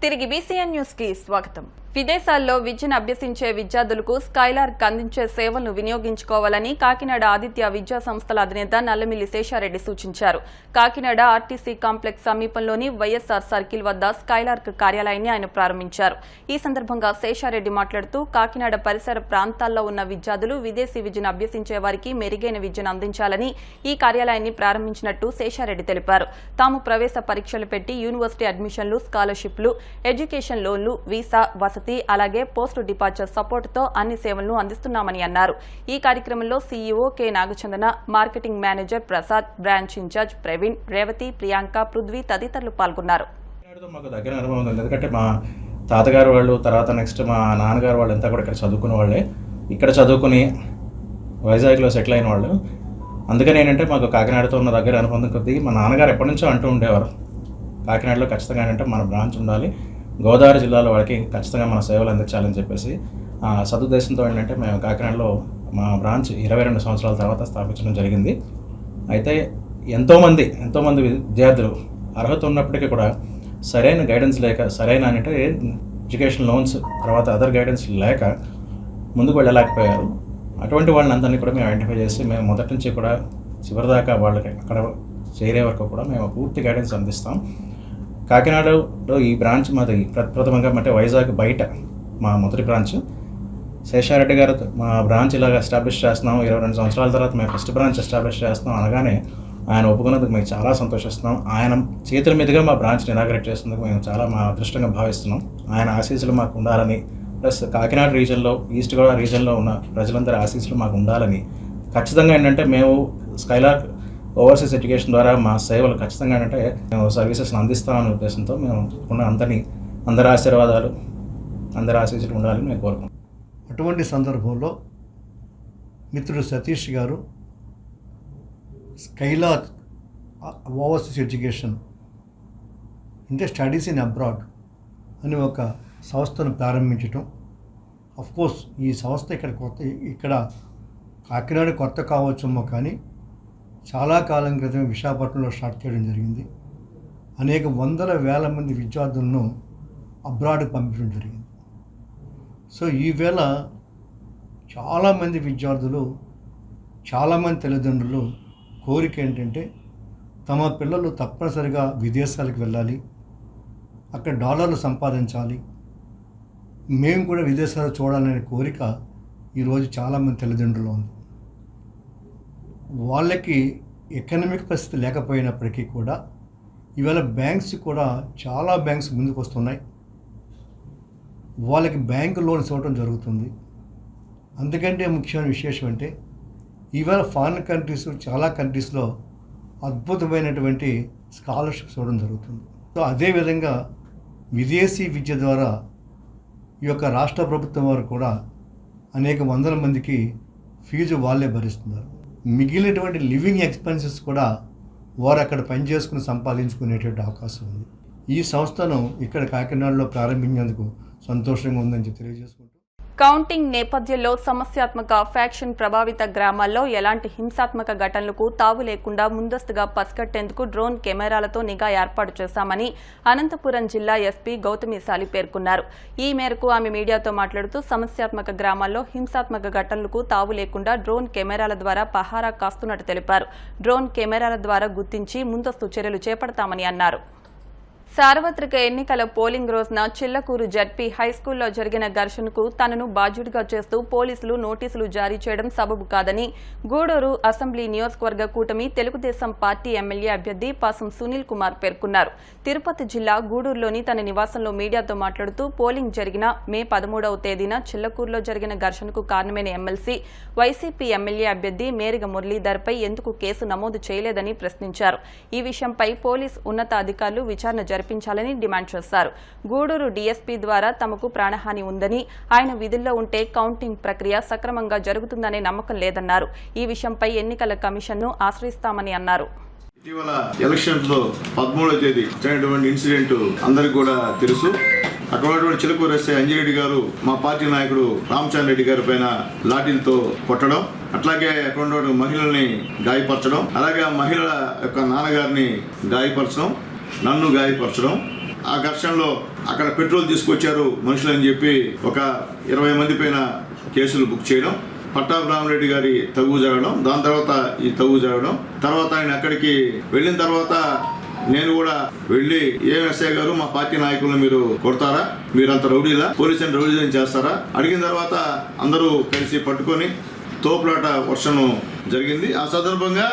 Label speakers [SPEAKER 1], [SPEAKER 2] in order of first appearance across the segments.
[SPEAKER 1] తిరిగి BCN news కి స్వాగతం. విదేశాల్లో విద్యను అభ్యసించే విద్యార్థులకు స్కైలార్క్ అందించే సేవలను వినియోగించుకోవాలని కాకినాడ ఆదిత్య విద్యా సంస్థల అధినేత నల్లమిల్లి శేషారెడ్డి సూచించారు. కాకినాడ ఆర్టీసీ కాంప్లెక్స్ సమీపంలోని వైఎస్ఆర్ సర్కిల్ వద్ద స్కైలార్క్ కార్యాలయాన్ని ఆయన ప్రారంభించారు. ఈ సందర్భంగా శేషారెడ్డి మాట్లాడుతూ కాకినాడ పరిసర ప్రాంతాల్లో ఉన్న విద్యార్థులు విదేశీ విద్యను అభ్యసించే వారికి మెరుగైన విద్యను అందించాలని ఈ కార్యాలయాన్ని ప్రారంభించినట్టు శేషారెడ్డి తెలిపారు. తాము ప్రవేశ పరీక్షలు పెట్టి యూనివర్సిటీ అడ్మిషన్లు, స్కాలర్షిప్లు, ఎడ్యుకేషన్ లోన్లు, వీసా, వసతి అలాగే పోస్ట్ డిపార్చర్ సపోర్ట్ తో అన్ని సేవలను అందిస్తున్నామని అన్నారు. ఈ కార్యక్రమంలో CEO K Nagachandana, marketing manager Prasad, branch incharge Praveen, Revathi, Priyanka, Prithvi తదితరులు పాల్గొన్నారు.
[SPEAKER 2] మాకు దగ్గర అనుభవం ఉంది. ఎందుకంటే మా తాతగారు వాళ్ళు, తర్వాత నెక్స్ట్ మా నాన్నగారు వాళ్ళు అంతా కూడా ఇక్కడ చదువుకున్న వాళ్ళే, ఇక్కడ చదువుకుని వైజాగ్లో సెటిల్ అయిన వాళ్ళు. అందుకని ఏంటంటే మాకు కాకినాడతో ఉన్న దగ్గర అనుబంధం కొద్దీ మా నాన్నగారు ఎప్పటి నుంచో అంటూ ఉండేవారు, కాకినాడలో ఖచ్చితంగా ఏంటంటే మన బ్రాంచ్ ఉండాలి, గోదావరి జిల్లాలో వాళ్ళకి ఖచ్చితంగా మన సేవలు అందించాలని చెప్పేసి సదుద్దేశంతో ఏంటంటే మేము కాకినాడలో మా బ్రాంచ్ 22 సంవత్సరాల తర్వాత స్థాపించడం జరిగింది. అయితే ఎంతోమంది విద్యార్థులు అర్హత ఉన్నప్పటికీ కూడా సరైన గైడెన్స్ లేక, సరైన అంటే ఎడ్యుకేషన్ లోన్స్, తర్వాత అదర్ గైడెన్స్ లేక ముందుకు వెళ్ళలేకపోయారు. అటువంటి వాళ్ళని అందరినీ కూడా మేము ఐడెంటిఫై చేసి మేము మొదటి నుంచి కూడా చివరిదాకా వాళ్ళకి అక్కడ చేరే వరకు కూడా మేము పూర్తి గైడెన్స్ అందిస్తాం. కాకినాడలో ఈ బ్రాంచ్ మాది ప్రథమంగా అంటే వైజాగ్ బయట మా మొదటి బ్రాంచ్. శేషారెడ్డి గారు మా బ్రాంచ్ ఇలాగ ఎస్టాబ్లిష్ చేస్తున్నాం, 22 సంవత్సరాల తర్వాత మేము ఫస్ట్ బ్రాంచ్ ఎస్టాబ్లిష్ చేస్తున్నాం అనగానే ఆయన ఒప్పుకున్నందుకు మేము చాలా సంతోషిస్తున్నాం. ఆయన చేతుల మీదుగా మా బ్రాంచ్ని ఇనాగరేట్ చేసినందుకు మేము చాలా మా అదృష్టంగా భావిస్తున్నాం. ఆయన ఆశీస్సులు మాకు ఉండాలని, ప్లస్ కాకినాడ రీజన్లో, ఈస్ట్ గోదావరి రీజన్లో ఉన్న ప్రజలందరి ఆశీస్సులు మాకు ఉండాలని, ఖచ్చితంగా ఏంటంటే మేము స్కైలార్క్ ఓవర్సీస్ ఎడ్యుకేషన్ ద్వారా మా సేవలు ఖచ్చితంగా అంటే మేము సర్వీసెస్ని అందిస్తామనే ఉద్దేశంతో మేము ఉన్న అందరి ఆశీర్వాదాలు, అందరి ఆశీస్సులు ఉండాలని మేము కోరుకుంటాం.
[SPEAKER 3] అటువంటి సందర్భంలో మిత్రుడు సతీష్ గారు స్కైలార్క్ ఓవర్సీస్ ఎడ్యుకేషన్ అంటే స్టడీస్ ఇన్ అబ్రాడ్ అని ఒక సంస్థను ప్రారంభించటం. అఫ్కోర్స్ ఈ సంస్థ ఇక్కడ కాకినాడ కొత్త కావచ్చేమో, కానీ చాలా కాలం క్రితం విశాఖపట్నంలో స్టార్ట్ చేయడం జరిగింది. అనేక వందల వేల మంది విద్యార్థులను అబ్రాడ్కి పంపించడం జరిగింది. సో ఈవేళ చాలామంది విద్యార్థులు, చాలామంది తల్లిదండ్రులు కోరిక ఏంటంటే తమ పిల్లలు తప్పనిసరిగా విదేశాలకు వెళ్ళాలి, అక్కడ డాలర్లు సంపాదించాలి, మేము కూడా విదేశాలు చూడాలనే కోరిక ఈరోజు చాలామంది తల్లిదండ్రులు ఉంది. వాళ్ళకి ఎకనామిక్ పరిస్థితి లేకపోయినప్పటికీ కూడా ఇవాళ బ్యాంక్స్ కూడా చాలా బ్యాంక్స్ ముందుకు వస్తున్నాయి, వాళ్ళకి బ్యాంకు లోన్స్ ఇవ్వడం జరుగుతుంది. అందుకంటే ముఖ్యమైన విశేషం అంటే ఇవాళ ఫారిన్ కంట్రీస్, చాలా కంట్రీస్లో అద్భుతమైనటువంటి స్కాలర్షిప్స్ ఇవ్వడం జరుగుతుంది. సో అదేవిధంగా విదేశీ విద్య ద్వారా ఈ యొక్క రాష్ట్ర ప్రభుత్వం వారు కూడా అనేక వందల మందికి ఫీజు వాళ్ళే భరిస్తున్నారు. మిగిలినటువంటి లివింగ్ ఎక్స్పెన్సెస్ కూడా వారు అక్కడ పనిచేసుకుని సంపాదించుకునేటువంటి అవకాశం ఉంది. ఈ సంస్థను ఇక్కడ కాకినాడలో ప్రారంభించేందుకు సంతోషంగా ఉందని తెలియజేసుకుంటూ,
[SPEAKER 1] కౌంటింగ్ నేపథ్యంలో సమస్యాత్మక ఫ్యాక్షన్ ప్రభావిత గ్రామాల్లో ఎలాంటి హింసాత్మక ఘటనలకు తావు లేకుండా ముందస్తుగా పసిగట్టేందుకు డ్రోన్ కెమెరాలతో నిఘా ఏర్పాటు చేశామని అనంతపురం జిల్లా ఎస్పీ గౌతమిశాలి పేర్కొన్నారు. ఈ మేరకు ఆమె మీడియాతో మాట్లాడుతూ సమస్యాత్మక గ్రామాల్లో హింసాత్మక ఘటనలకు తావు లేకుండా డ్రోన్ కెమెరాల ద్వారా పహారా కాస్తున్నట్టు తెలిపారు. డ్రోన్ కెమెరాల ద్వారా గుర్తించి ముందస్తు చర్యలు చేపడతామని అన్నారు. సార్వత్రిక ఎన్నికల పోలింగ్ రోజున చిల్లకూరు జడ్పీ హైస్కూల్లో జరిగిన ఘర్షణకు తనను బాధ్యుడిగా చేస్తూ పోలీసులు నోటీసులు జారీ చేయడం సబబు కాదని గూడూరు అసెంబ్లీ నియోజకవర్గ కూటమి తెలుగుదేశం పార్టీ ఎమ్మెల్యే అభ్యర్థి పాసం సునీల్ కుమార్ పేర్కొన్నారు. తిరుపతి జిల్లా గూడూరులోని తన నివాసంలో మీడియాతో మాట్లాడుతూ పోలింగ్ జరిగిన మే 13వ తేదీన చిల్లకూరులో జరిగిన ఘర్షణకు కారణమైన ఎమ్మెల్సీ, వైసీపీ ఎమ్మెల్యే అభ్యర్థి మేరిగ మురళీధర్పై ఎందుకు కేసు నమోదు చేయలేదని ప్రశ్నించారు. ఈ విషయంపై పోలీసు ఉన్నతాధికారులు విచారణ జరిపించాలని డిమాండ్ చేశారు. గూడూరు డీఎస్పీ ద్వారా తమకు ప్రాణహాని ఉందని, ఆయన విధుల్లో ఉంటే కౌంటింగ్ ప్రక్రియ సక్రమంగా జరుగుతుందనే నమ్మకం లేదన్నారు. ఈ విషయంపై ఎన్నికల కమిషన్ను ఆశ్రయిస్తామని అన్నారు.
[SPEAKER 4] ఇటీవల ఎలక్షన్స్ లో 13వ తేదీ జరిగినటువంటి ఇన్సిడెంట్ అందరికి కూడా తెలుసు. అక్కడ చిలకూరు ఎస్ఐ అంజిరెడ్డి గారు మా పార్టీ నాయకుడు రామచంద్ర రెడ్డి గారి పైన లాఠీలతో కొట్టడం, అట్లాగే అక్కడ మహిళల్ని గాయపరచడం, అలాగే ఆ మహిళల యొక్క నాన్నగారిని గాయపరచడం, నన్ను గాయపరచడం, ఆ ఘర్షణలో అక్కడ పెట్రోల్ తీసుకొచ్చారు మనుషులు అని చెప్పి ఒక 20 మంది పైన కేసులు బుక్ చేయడం, పట్టాభిరామరెడ్డి గారి తగు జరగడం, దాని తర్వాత ఈ తగు జరగడం, తర్వాత ఆయన అక్కడికి వెళ్ళిన తర్వాత నేను కూడా వెళ్ళి ఏం ఎస్ఐ గారు మా పార్టీ నాయకులను మీరు కొడతారా, మీరంత రౌడీలా, పోలీసుని రౌడీజం చేస్తారా అడిగిన తర్వాత అందరూ కలిసి పట్టుకొని తోపులాట వర్షం జరిగింది. ఆ సందర్భంగా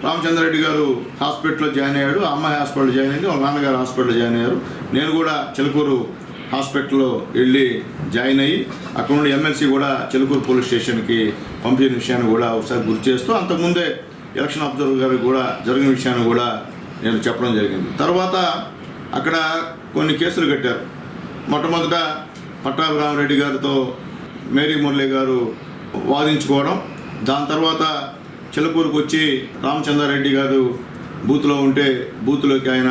[SPEAKER 4] రామచంద్రారెడ్డి గారు హాస్పిటల్లో జాయిన్ అయ్యాడు, అమ్మాయి హాస్పిటల్లో జాయిన్ అయింది, వాళ్ళ నాన్నగారు హాస్పిటల్లో జాయిన్ అయ్యారు. నేను కూడా చిలుకూరు హాస్పిటల్లో వెళ్ళి జాయిన్ అయ్యి అక్కడ నుండి ఎమ్మెల్సీ కూడా చిలుకూరు పోలీస్ స్టేషన్కి పంపిన విషయాన్ని కూడా ఒకసారి గుర్తు చేస్తూ అంతకుముందే ఎలక్షన్ అబ్జర్వర్ గారికి కూడా జరిగిన విషయాన్ని కూడా నేను చెప్పడం జరిగింది. తర్వాత అక్కడ కొన్ని కేసులు కట్టారు. మొట్టమొదట పట్టాభిరామరెడ్డి గారితో మేరీ మురళి గారు వాదించుకోవడం, దాని తర్వాత చిలుకూరుకు వచ్చి రామచంద్రారెడ్డి గారు బూత్లో ఉంటే బూత్లోకి ఆయన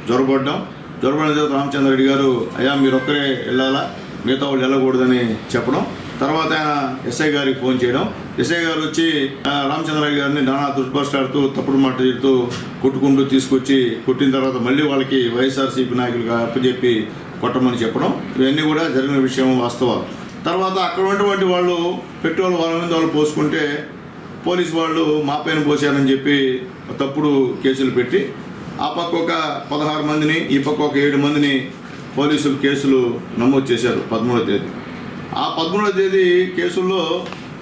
[SPEAKER 4] జొరబడ్డం తర్వాత రామచంద్రారెడ్డి గారు అయ్యా మీరు ఒక్కరే వెళ్ళాలా, మిగతా వాళ్ళు వెళ్ళకూడదని చెప్పడం, తర్వాత ఆయన ఎస్ఐ గారికి ఫోన్ చేయడం, ఎస్ఐ గారు వచ్చి రామచంద్రారెడ్డి గారిని నానా దుష్పరుస్తాడుతూ తప్పుడు మాట చెప్తూ కొట్టుకుంటూ తీసుకొచ్చి కొట్టిన తర్వాత మళ్ళీ వాళ్ళకి వైఎస్ఆర్సీపీ నాయకులుగా అప్పచెప్పి కొట్టమని చెప్పడం, ఇవన్నీ కూడా జరిగిన విషయం వాస్తవాలు. తర్వాత అక్కడ ఉన్నటువంటి వాళ్ళు పెట్రోల్ వాళ్ళ మీద వాళ్ళు పోసుకుంటే పోలీసు వాళ్ళు మా పైన పోసారని చెప్పి తప్పుడు కేసులు పెట్టి ఆ పక్క ఒక 16 మందిని ఈ పక్క ఒక 7 మందిని పోలీసులు కేసులు నమోదు చేశారు 13వ తేదీ. ఆ 13వ తేదీ కేసుల్లో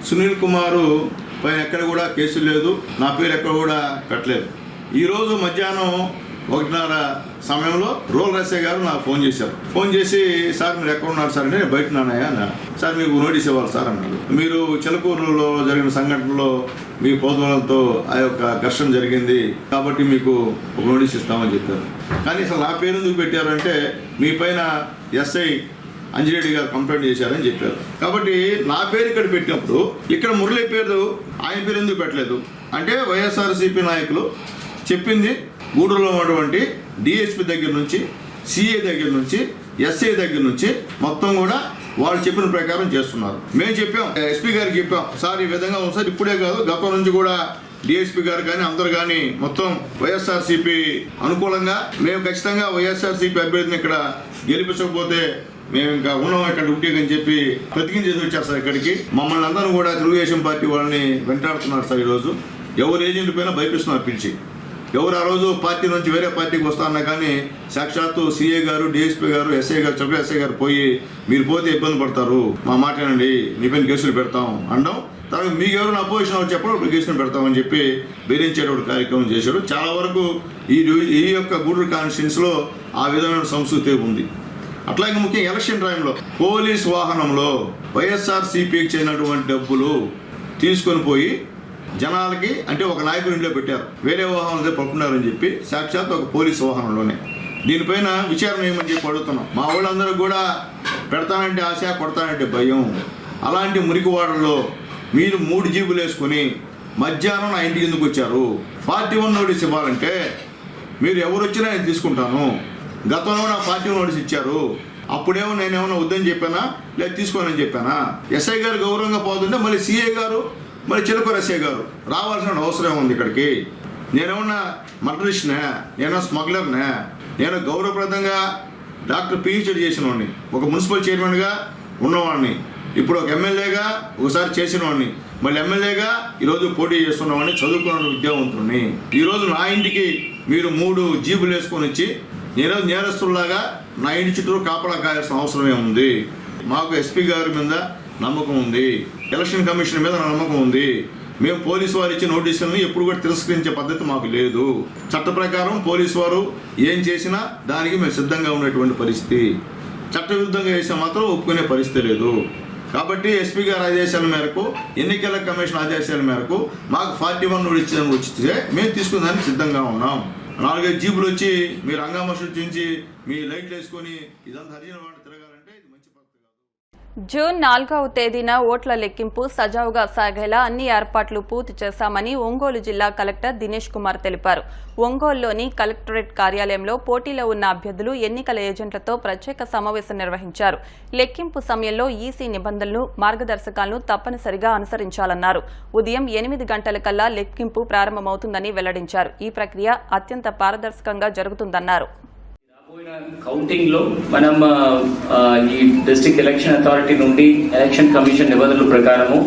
[SPEAKER 4] సునీల్ కుమారు పైన ఎక్కడ కూడా కేసు లేదు, నా పేరు ఎక్కడ కూడా పెట్టలేదు. ఈరోజు మధ్యాహ్నం 1:30 సమయంలో రూరల్ ఎస్ఐ గారు నాకు ఫోన్ చేశారు. ఫోన్ చేసి సార్ మీరు ఎక్కడ ఉన్నారు సార్ అంటే బయట నానయ్యా అన్నారు. సార్ మీకు నోటీస్ ఇవ్వాలి సార్ అన్నాడు. మీరు చిలుకూరులో జరిగిన సంఘటనలో మీ పోదవడంతో ఆ యొక్క ఘర్షణ జరిగింది కాబట్టి మీకు ఒక నోటీస్ ఇస్తామని చెప్పారు. కానీ అసలు నా పేరు ఎందుకు పెట్టారంటే మీ పైన ఎస్ఐ అంజిరెడ్డి గారు కంప్లైంట్ చేశారని చెప్పారు. కాబట్టి నా పేరు ఇక్కడ పెట్టినప్పుడు ఇక్కడ మురళి పేరు ఆయన పేరు ఎందుకు పెట్టలేదు అంటే వైఎస్ఆర్సీపీ నాయకులు చెప్పింది గూడూరులో ఉన్నటువంటి డిఎస్పీ దగ్గర నుంచి సిఏ దగ్గర నుంచి ఎస్ఐ దగ్గర నుంచి మొత్తం కూడా వాళ్ళు చెప్పిన ప్రకారం చేస్తున్నారు. మేము చెప్పాం, ఎస్పీ గారికి చెప్పాం, సార్ ఈ విధంగా ఉంది సార్, ఇప్పుడే కాదు గతం నుంచి కూడా డిఎస్పీ గారు కానీ అందరు కానీ మొత్తం వైఎస్ఆర్సీపీ అనుకూలంగా మేము ఖచ్చితంగా వైఎస్ఆర్సీపీ అభ్యర్థిని ఇక్కడ గెలిపించకపోతే మేము ఇంకా ఉన్నాం ఇక్కడ డ్యూటీ అని చెప్పి ప్రతిజ్ఞ చేసి వచ్చారు సార్. ఇక్కడికి మమ్మల్ని అందరూ కూడా తెలుగుదేశం పార్టీ వాళ్ళని వెంటాడుతున్నారు సార్. ఈరోజు ఎవరు ఏజెంట్ పైన భయపిస్తున్నారు పిలిచి, ఎవరు ఆ రోజు పార్టీ నుంచి వేరే పార్టీకి వస్తారన్నా కానీ సాక్షాత్తు సిఏ గారు డిఎస్పీ గారు ఎస్ఐ గారు చెప్పే ఎస్ఐ గారు పోయి మీరు పోతే ఇబ్బంది పడతారు, మా మాటేనండి మీ పైన కేసులు పెడతాం అనడం, తర్వాత మీకు ఎవరు అపోజిషన్ వచ్చి చెప్పడం కేసులు పెడతామని చెప్పి బెదిరించేటువంటి కార్యక్రమం చేశాడు. చాలా వరకు ఈ యొక్క గూడూరు కాన్స్టిట్యున్సీలో ఆ విధమైన సంస్కృతి ఉంది. అట్లాగే ముఖ్యంగా ఎలక్షన్ టైంలో పోలీస్ వాహనంలో వైఎస్ఆర్సీపీకి చెందినటువంటి డబ్బులు తీసుకొని పోయి జనాలకి అంటే ఒక నాయకుడి ఇంట్లో పెట్టారు, వేరే వాహనాలతో పట్టుకున్నారని చెప్పి సాక్షాత్ ఒక పోలీసు వాహనంలోనే. దీనిపైన విచారణ ఏమని చెప్పి అడుగుతున్నాం. మా వాళ్ళందరూ కూడా పెడతానంటే ఆశ, కొడతానంటే భయం. అలాంటి మురికివాడల్లో మీరు 3 జీబులు వేసుకొని మధ్యాహ్నం నా ఇంటికి ఎందుకు వచ్చారు? 41 నోటీస్ ఇవ్వాలంటే మీరు ఎవరు వచ్చినా నేను తీసుకుంటాను. గతంలో నా 41 నోటీస్ ఇచ్చారు, అప్పుడేమో నేనేమన్నా వద్దని చెప్పానా లేదా తీసుకోనని చెప్పానా? ఎస్ఐ గారు గౌరవంగా పోతుంటే మళ్ళీ సిఏ గారు మరి చిలుకూరు ఎస్ఐ గారు రావాల్సిన అవసరం ఉంది ఇక్కడికి. నేనేమన్నా మర్డరిస్ట్నే, నేను స్మగ్లర్నే, నేను గౌరవప్రదంగా డాక్టర్ పిహెచ్డి చేసిన వాడిని, ఒక మున్సిపల్ చైర్మన్గా ఉన్నవాడిని, ఇప్పుడు ఒక ఎమ్మెల్యేగా ఒకసారి చేసిన వాడిని, మళ్ళీ ఎమ్మెల్యేగా ఈరోజు పోటీ చేస్తున్నవాడిని, చదువుకున్న విద్యావంతుడిని. ఈరోజు నా ఇంటికి మీరు 3 జీబులు వేసుకొని వచ్చి నేరస్తుల్లాగా నా ఇంటి చుట్టూ కాపలా కాయాల్సిన అవసరమే ఉంది. మాకు ఎస్పీ గారి మీద నమ్మకం ఉంది, ఎలక్షన్ కమిషన్ మీద నమ్మకం ఉంది. మేము పోలీసు వారు ఇచ్చే నోటీసులను ఎప్పుడు కూడా తిరస్కరించే పద్ధతి మాకు లేదు. చట్ట ప్రకారం పోలీసు వారు ఏం చేసినా దానికి మేము సిద్ధంగా ఉన్నటువంటి పరిస్థితి. చట్టవిరుద్ధంగా చేసినా మాత్రం ఒప్పుకునే పరిస్థితి లేదు. కాబట్టి ఎస్పీ గారి ఆదేశాల మేరకు, ఎన్నికల కమిషన్ ఆదేశాల మేరకు మాకు 41 నోటీసులు వచ్చితే మేము తీసుకునేదానికి సిద్ధంగా ఉన్నాం. 4-5 జీబులు వచ్చి మీరు హంగామా సృష్టించి మీ లైట్లు వేసుకొని ఇదంతా హరిజన వాడు తిరగాలంటే ఇది మంచి పద్ధతి కాదు.
[SPEAKER 1] జూన్ 4వ తేదీన ఓట్ల లెక్కింపు సజావుగా సాగేలా అన్ని ఏర్పాట్లు పూర్తి చేశామని ఒంగోలు జిల్లా కలెక్టర్ దినేష్ కుమార్ తెలిపారు. ఒంగోలులోని కలెక్టరేట్ కార్యాలయంలో పోటీలో ఉన్న అభ్యర్థులు, ఎన్నికల ఏజెంట్లతో ప్రత్యేక సమావేశం నిర్వహించారు. లెక్కింపు సమయంలో ఈసీ నిబంధనలు, మార్గదర్శకాలను తప్పనిసరిగా అనుసరించాలన్నారు. ఉదయం 8 గంటలకల్లా లెక్కింపు ప్రారంభమవుతుందని వెల్లడించారు. ఈ ప్రక్రియ అత్యంత పారదర్శకంగా జరుగుతుందన్నారు.
[SPEAKER 5] కౌంటింగ్ లో మనం ఈ డిస్ట్రిక్ట్ ఎలక్షన్ అథారిటీ నుండి ఎలక్షన్ కమిషన్ నిబంధనల ప్రకారము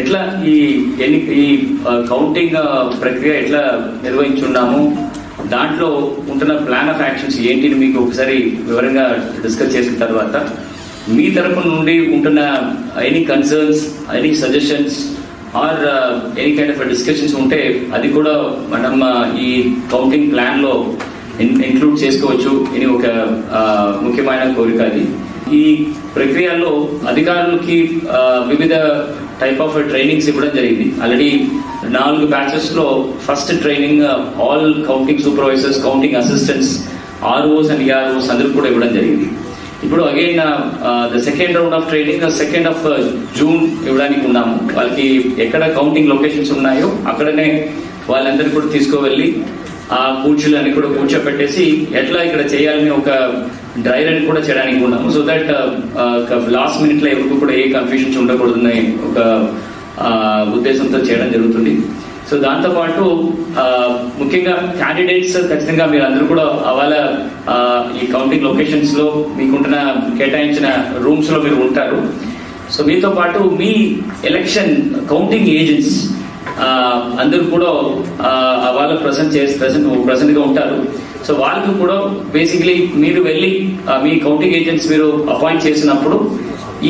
[SPEAKER 5] ఎట్లా ఈ కౌంటింగ్ ప్రక్రియ ఎట్లా నిర్వహించున్నాము, దాంట్లో ఉంటున్న ప్లాన్ ఆఫ్ యాక్షన్స్ ఏంటిని మీకు ఒకసారి వివరంగా డిస్కస్ చేసిన తర్వాత మీ తరపు నుండి ఉంటున్న any concerns, any suggestions or any kind of discussions ఉంటే అది కూడా మనం ఈ కౌంటింగ్ ప్లాన్ లో ఇంక్లూడ్ చేసుకోవచ్చు అని ఒక ముఖ్యమైన కోరిక. అది ఈ ప్రక్రియలో అధికారులకి వివిధ టైప్ ఆఫ్ ట్రైనింగ్స్ ఇవ్వడం జరిగింది. ఆల్రెడీ 4 బ్యాచెస్ లో first training all counting supervisors, counting assistants, ROs and EROs అందరూ కూడా ఇవ్వడం జరిగింది. ఇప్పుడు again the second round of training 2nd of June ఇవ్వడానికి ఉన్నాము. వాళ్ళకి ఎక్కడ కౌంటింగ్ లొకేషన్స్ ఉన్నాయో అక్కడనే వాళ్ళందరూ కూడా తీసుకువెళ్ళి ఆ కూర్చులని కూడా కూర్చోబెట్టేసి ఎట్లా ఇక్కడ చేయాలని ఒక డ్రై రన్ కూడా చేయడానికి ఉన్నాము. సో దట్ లాస్ట్ మినిట్ లో ఎవరికి కూడా ఏ కన్ఫ్యూషన్స్ ఉండకూడదని ఒక ఉద్దేశంతో చేయడం జరుగుతుంది. సో దాంతోపాటు ముఖ్యంగా క్యాండిడేట్స్ ఖచ్చితంగా మీరు అందరూ కూడా వాళ్ళ ఈ కౌంటింగ్ లొకేషన్స్ లో మీకుంటున్న కేటాయించిన రూమ్స్ లో మీరు ఉంటారు. సో మీతో పాటు మీ ఎలక్షన్ కౌంటింగ్ ఏజెంట్స్ అందరూ కూడా వాళ్ళ ప్రజెంట్ గా ఉంటారు. సో వాళ్ళకి కూడా బేసిక్లీ మీరు వెళ్ళి మీ కౌంటింగ్ ఏజెంట్స్ మీరు అపాయింట్ చేసినప్పుడు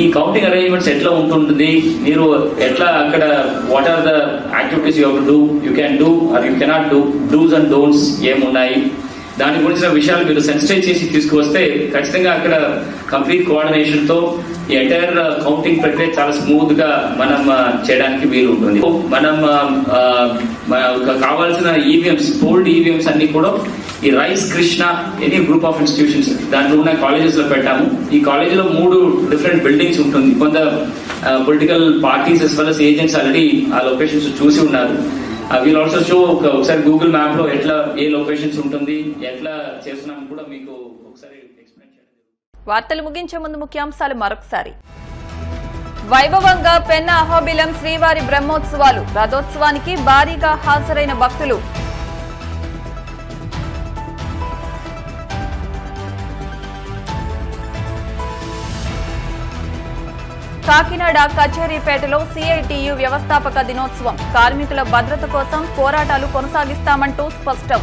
[SPEAKER 5] ఈ కౌంటింగ్ అరేంజ్మెంట్స్ ఎట్లా ఉంటుంటుంది, మీరు ఎట్లా అక్కడ what are the activities you do, you can do or you cannot do, dos and don'ts ఏమున్నాయి, దాని గురించిన విషయాలు మీరు సెన్సిటైజ్ చేసి తీసుకువస్తే ఖచ్చితంగా అక్కడ కంప్లీట్ కోఆర్డినేషన్ తో ఈ ఎంటైర్ కౌంటింగ్ ప్రక్రియ చాలా స్మూత్ గా మనం చేయడానికి వీలు ఉంటుంది. మనం కావాల్సిన ఈవీఎంస్, పోల్డ్ ఈవీఎంస్ అన్ని కూడా ఈ rice Krishna any group of institutions దాంట్లో ఉన్న కాలేజెస్ లో పెట్టాము. ఈ కాలేజ్ లో 3 డిఫరెంట్ బిల్డింగ్స్ ఉంటుంది. కొంత political parties as well as agents already ఆ లొకేషన్స్ చూసి ఉన్నారు. వీల్ ఆల్సో షో ఒకసారి గూగుల్ మ్యాప్ లో ఎట్లా ఏ లొకేషన్స్ ఉంటుంది, ఎట్లా చేస్తున్నాం కూడా మీకు ఒకసారి ఎక్స్ప్లెయిన్ చేయండి.
[SPEAKER 1] వార్తలు ముగించే ముందు ముఖ్యాంశాలు మరొకసారి. వైభవంగా పెన్న అహోబిలం శ్రీవారి బ్రహ్మోత్సవాలు, రథోత్సవానికి భారీగా హాజరైన భక్తులు. కాకినాడ కచేరీపేటలో సిఐటియు వ్యవస్థాపక దినోత్సవం, కార్మికుల భద్రత కోసం పోరాటాలు కొనసాగిస్తామంటూ స్పష్టం.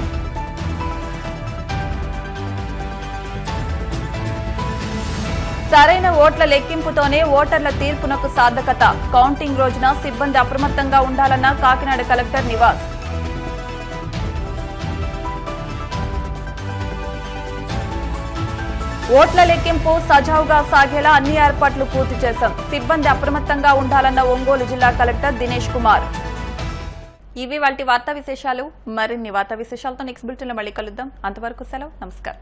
[SPEAKER 1] సరైన ఓట్ల లెక్కింపుతోనే ఓటర్ల తీర్పునకు సార్థకత, కౌంటింగ్ రోజున సిబ్బంది అప్రమత్తంగా ఉండాలన్న కాకినాడ కలెక్టర్ నివాస్. ఓట్ల లెక్కింపు సజావుగా సాగేలా అన్ని ఏర్పాట్లు పూర్తి చేశాం, సిబ్బంది అప్రమత్తంగా ఉండాలన్న ఒంగోలు జిల్లా కలెక్టర్ దినేష్ కుమార్. ఇవి వాటి వార్తా విశేషాలు. మరిన్ని వార్తా విశేషాలతో నెక్స్ట్ బులెటిన్లో మళ్ళీ కలుద్దాం. అంతవరకు సెలవు, నమస్కారం.